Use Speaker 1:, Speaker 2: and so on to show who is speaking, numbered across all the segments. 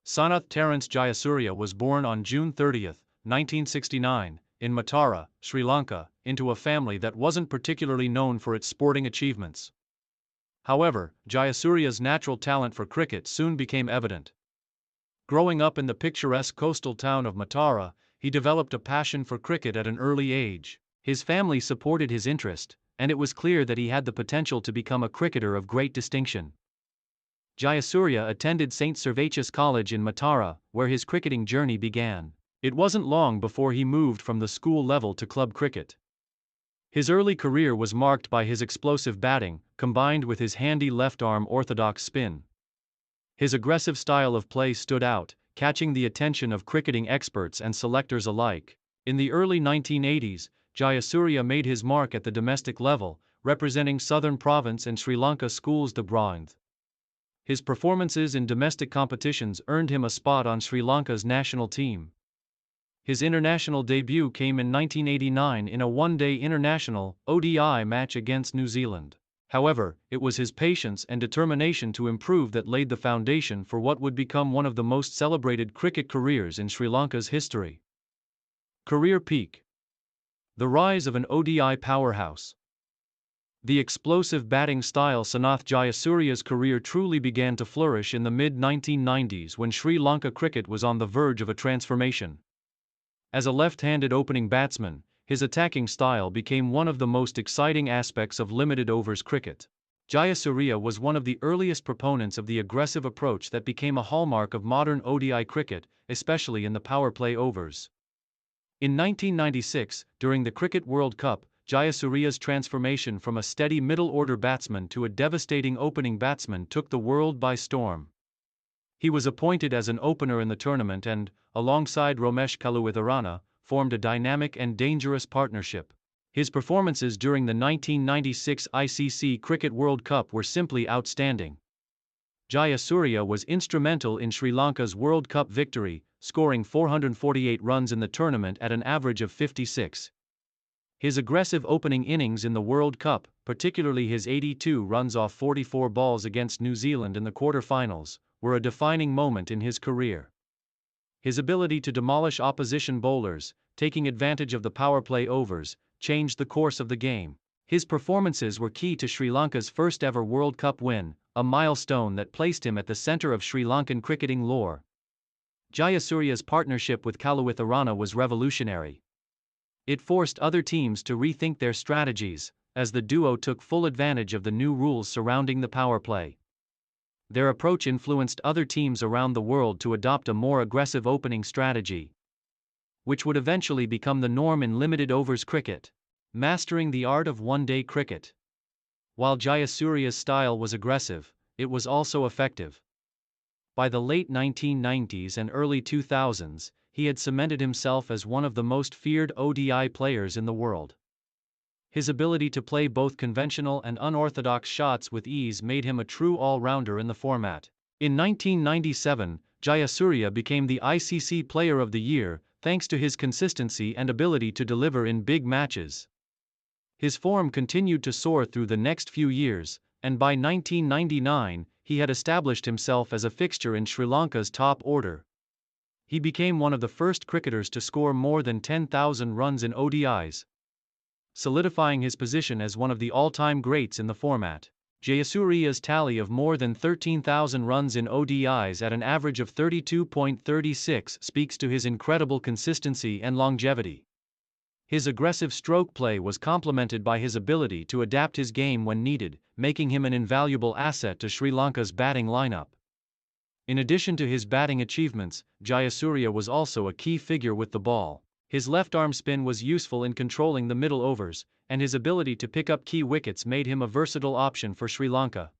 Speaker 1: Sanath Terence Jayasuriya was born on June 30, 1969, in Matara, Sri Lanka, into a family that wasn't particularly known for its sporting achievements. However, Jayasuriya's natural talent for cricket soon became evident. Growing up in the picturesque coastal town of Matara, he developed a passion for cricket at an early age. His family supported his interest, and it was clear that he had the potential to become a cricketer of great distinction. Jayasuriya attended St. Servatius College in Matara, where his cricketing journey began. It wasn't long before he moved from the school level to club cricket. His early career was marked by his explosive batting, combined with his handy left-arm orthodox spin. His aggressive style of play stood out, catching the attention of cricketing experts and selectors alike. In the early 1980s, Jayasuriya made his mark at the domestic level, representing Southern Province and Sri Lanka schools de bronze. His performances in domestic competitions earned him a spot on Sri Lanka's national team. His international debut came in 1989 in a one-day international (ODI) match against New Zealand. However, it was his patience and determination to improve that laid the foundation for what would become one of the most celebrated cricket careers in Sri Lanka's history. Career peak. The rise of an ODI powerhouse. The explosive batting style Sanath Jayasuriya's career truly began to flourish in the mid-1990s when Sri Lanka cricket was on the verge of a transformation. As a left-handed opening batsman, his attacking style became one of the most exciting aspects of limited overs cricket. Jayasuriya was one of the earliest proponents of the aggressive approach that became a hallmark of modern ODI cricket, especially in the power play overs. In 1996, during the Cricket World Cup, Jayasuriya's transformation from a steady middle-order batsman to a devastating opening batsman took the world by storm. He was appointed as an opener in the tournament and, alongside Romesh Kalawitharana, formed a dynamic and dangerous partnership. His performances during the 1996 ICC Cricket World Cup were simply outstanding. Jayasuriya was instrumental in Sri Lanka's World Cup victory, scoring 448 runs in the tournament at an average of 56. His aggressive opening innings in the World Cup, particularly his 82 runs off 44 balls against New Zealand in the quarter-finals, were a defining moment in his career. His ability to demolish opposition bowlers, taking advantage of the power play overs, changed the course of the game. His performances were key to Sri Lanka's first-ever World Cup win, a milestone that placed him at the center of Sri Lankan cricketing lore. Jayasuriya's partnership with Kalawitharana was revolutionary. It forced other teams to rethink their strategies, as the duo took full advantage of the new rules surrounding the power play. Their approach influenced other teams around the world to adopt a more aggressive opening strategy, which would eventually become the norm in limited overs cricket. Mastering the art of one-day cricket. While Jayasuriya's style was aggressive, it was also effective. By the late 1990s and early 2000s, he had cemented himself as one of the most feared ODI players in the world. His ability to play both conventional and unorthodox shots with ease made him a true all-rounder in the format. In 1997, Jayasuriya became the ICC Player of the Year, thanks to his consistency and ability to deliver in big matches. His form continued to soar through the next few years, and by 1999, he had established himself as a fixture in Sri Lanka's top order. He became one of the first cricketers to score more than 10,000 runs in ODIs, solidifying his position as one of the all-time greats in the format. Jayasuriya's tally of more than 13,000 runs in ODIs at an average of 32.36 speaks to his incredible consistency and longevity. His aggressive stroke play was complemented by his ability to adapt his game when needed, making him an invaluable asset to Sri Lanka's batting lineup. In addition to his batting achievements, Jayasuriya was also a key figure with the ball. His left-arm spin was useful in controlling the middle overs, and his ability to pick up key wickets made him a versatile option for Sri Lanka.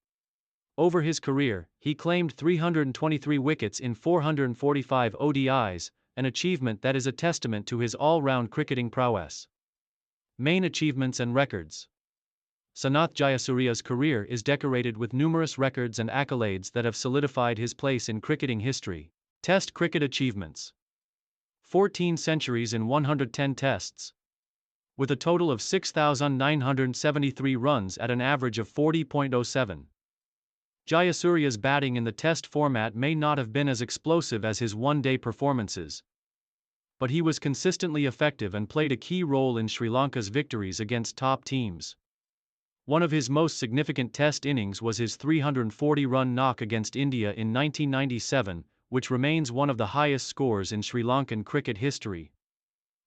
Speaker 1: Over his career, he claimed 323 wickets in 445 ODIs, an achievement that is a testament to his all-round cricketing prowess. Main achievements and records. Sanath Jayasuriya's career is decorated with numerous records and accolades that have solidified his place in cricketing history. Test cricket achievements. 14 centuries in 110 tests. With a total of 6,973 runs at an average of 40.07. Jayasuriya's batting in the Test format may not have been as explosive as his one-day performances, but he was consistently effective and played a key role in Sri Lanka's victories against top teams. One of his most significant Test innings was his 340-run knock against India in 1997, which remains one of the highest scores in Sri Lankan cricket history.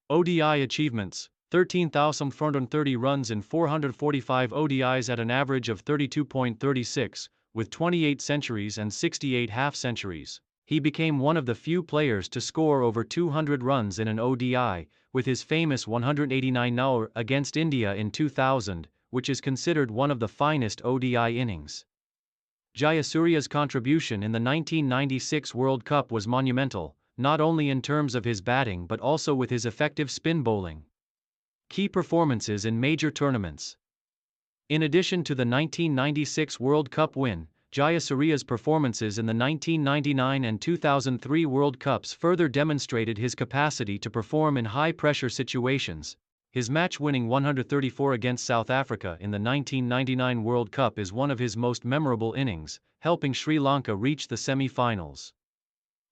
Speaker 1: ODI achievements: 13,430 runs in 445 ODIs at an average of 32.36, with 28 centuries and 68 half-centuries. He became one of the few players to score over 200 runs in an ODI, with his famous 189 naur against India in 2000, which is considered one of the finest ODI innings. Jayasuriya's contribution in the 1996 World Cup was monumental, not only in terms of his batting but also with his effective spin bowling. Key performances in major tournaments. In addition to the 1996 World Cup win, Jayasuriya's performances in the 1999 and 2003 World Cups further demonstrated his capacity to perform in high-pressure situations. His match-winning 134 against South Africa in the 1999 World Cup is one of his most memorable innings, helping Sri Lanka reach the semi-finals.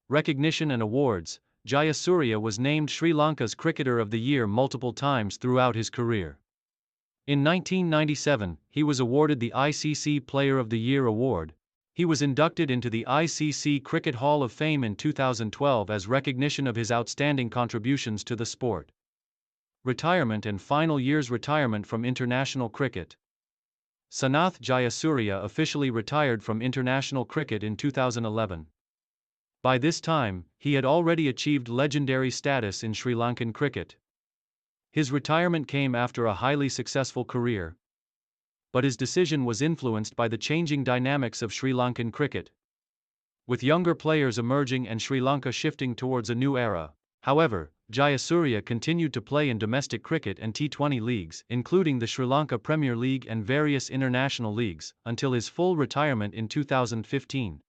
Speaker 1: Recognition and awards: Jayasuriya was named Sri Lanka's Cricketer of the Year multiple times throughout his career. In 1997, he was awarded the ICC Player of the Year award. He was inducted into the ICC Cricket Hall of Fame in 2012 as recognition of his outstanding contributions to the sport. Retirement and final years: retirement from international cricket. Sanath Jayasuriya officially retired from international cricket in 2011. By this time, he had already achieved legendary status in Sri Lankan cricket. His retirement came after a highly successful career, but his decision was influenced by the changing dynamics of Sri Lankan cricket, with younger players emerging and Sri Lanka shifting towards a new era. However, Jayasuriya continued to play in domestic cricket and T20 leagues, including the Sri Lanka Premier League and various international leagues, until his full retirement in 2015.